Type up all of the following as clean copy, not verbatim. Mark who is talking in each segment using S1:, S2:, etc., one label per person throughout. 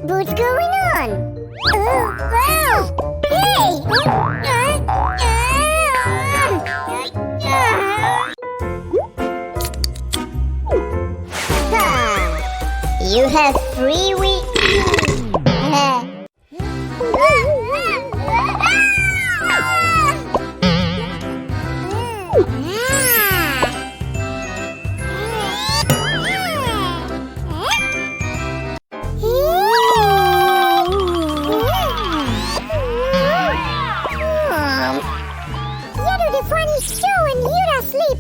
S1: What's going on? Wow! Hey! You have 3 weeks. Funny show and you're asleep.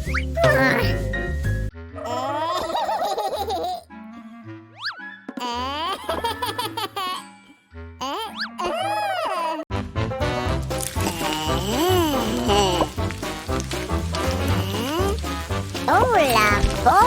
S1: Oh, la ball.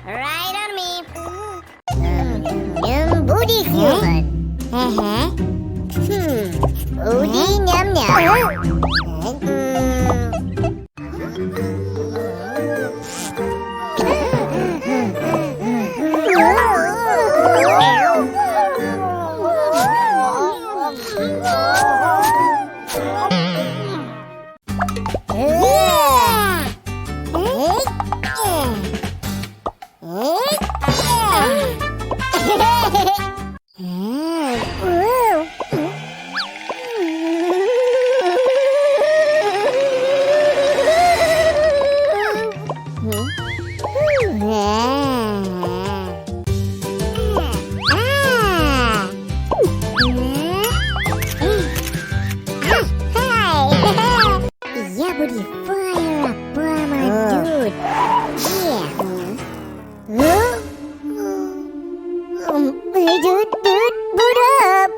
S1: Right on me. Booty human. Booty nyam nyam. Fire up, my dude. Hey, dude, boot up.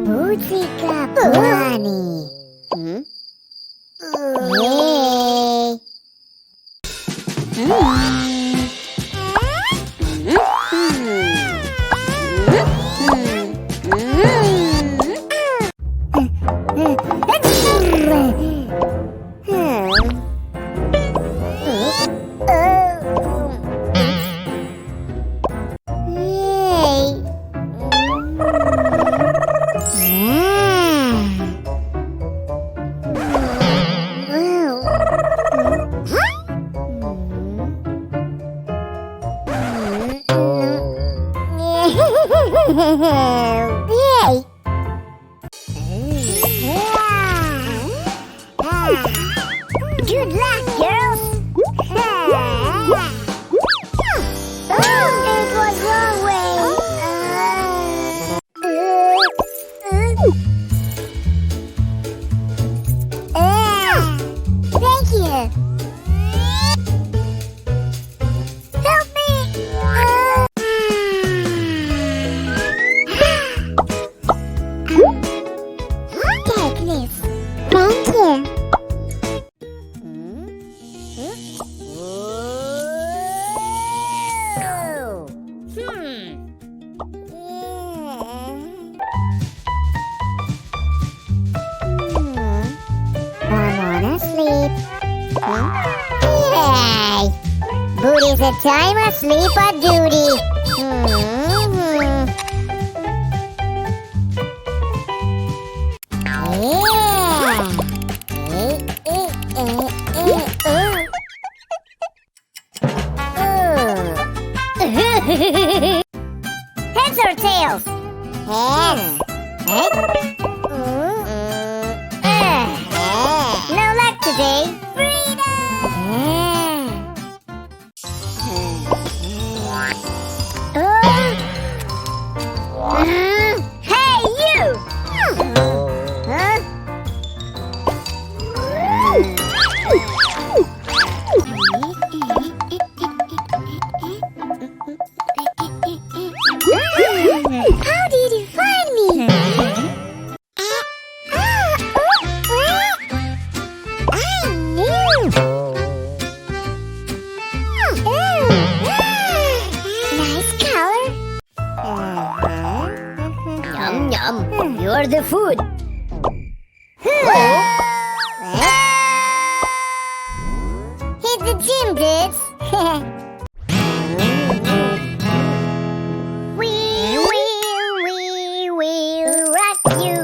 S1: Booty ka, bunny. Hey. Yay! Good luck, girls! It was wrong way! Thank you! Help me! Take this. Thank you. I'm on a sleep. Yay! Booty's a time asleep at duty. Heads or tails? Heads. No luck today. Hey, you! Huh? How did you find me? I knew. Nice color.
S2: Yum yum, you're the food.
S1: Hit the gym, dudes. We'll rock you.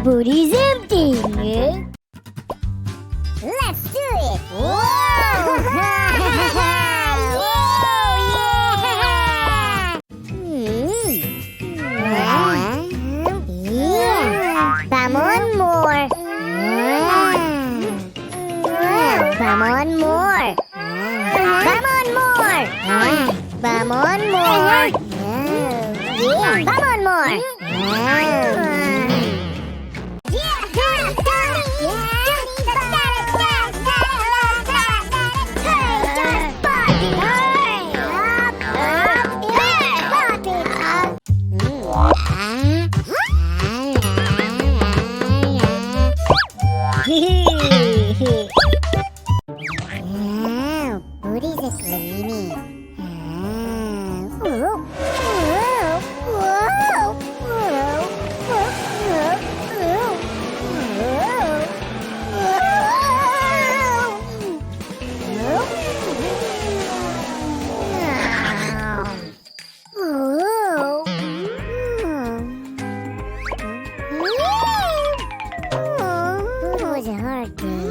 S2: Booty's empty.
S1: Let's do it. Whoa! Come on, more. Come on, more. Come on, more. Come on, more. Come on, more. Booty's a cleaning. It was a hard day.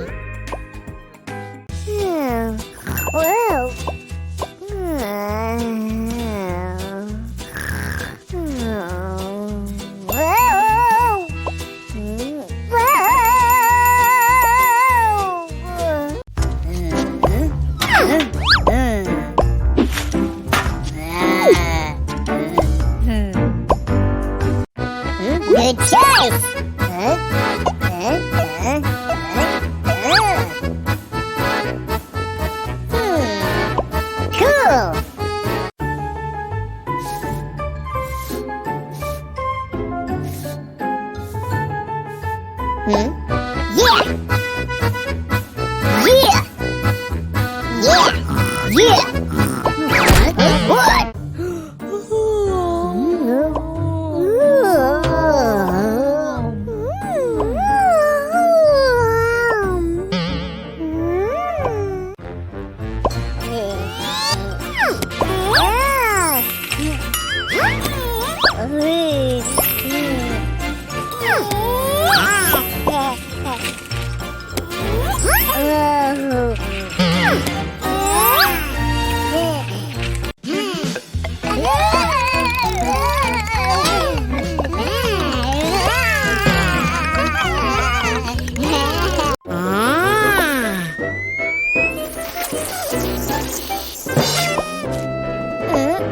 S1: Whoa. Good choice! Cool! Yeah! Yeah! Yeah! What?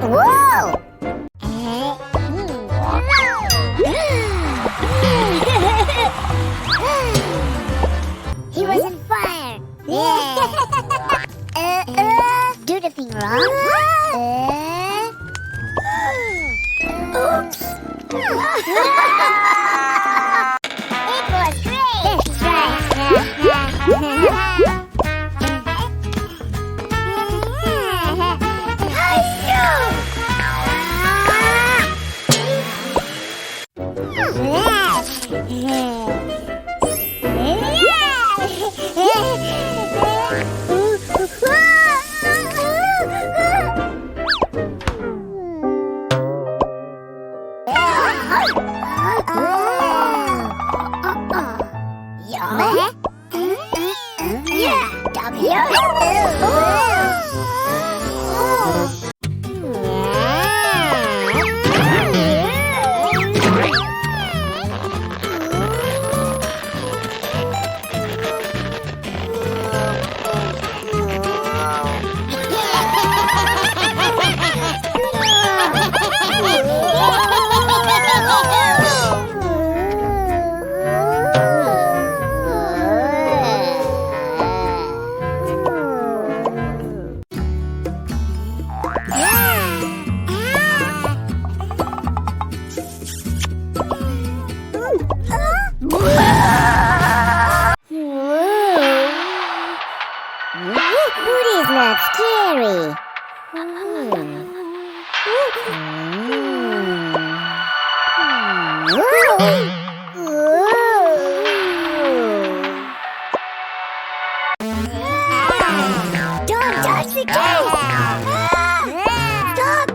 S1: Whoa! He was on fire. Yeah. Do the thing wrong. Oops. It was great. Food is not scary. Don't touch the cake! Stop!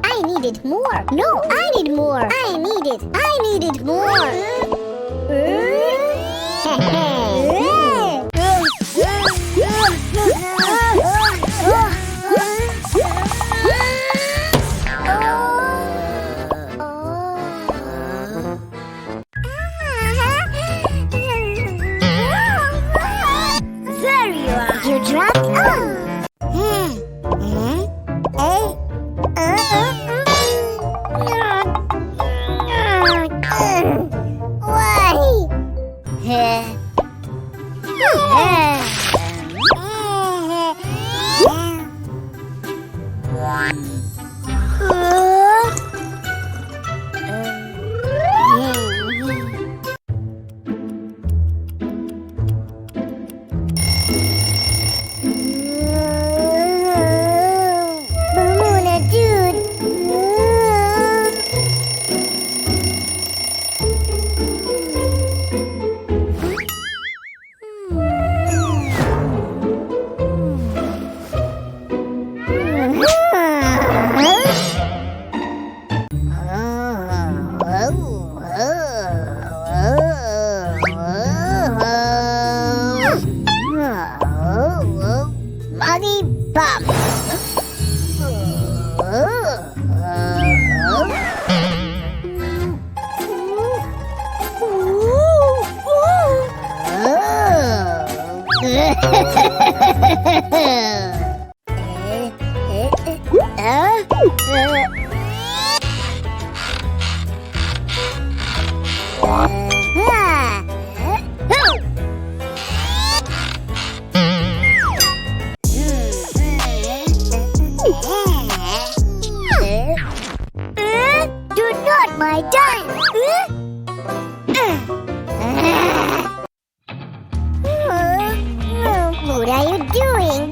S1: I needed more. No, I need more. I needed more.
S2: There you are.
S1: You dropped? Muggy Bum. Do not my time. What are you doing?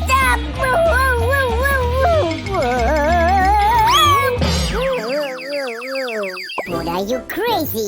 S1: Stop! What are you crazy?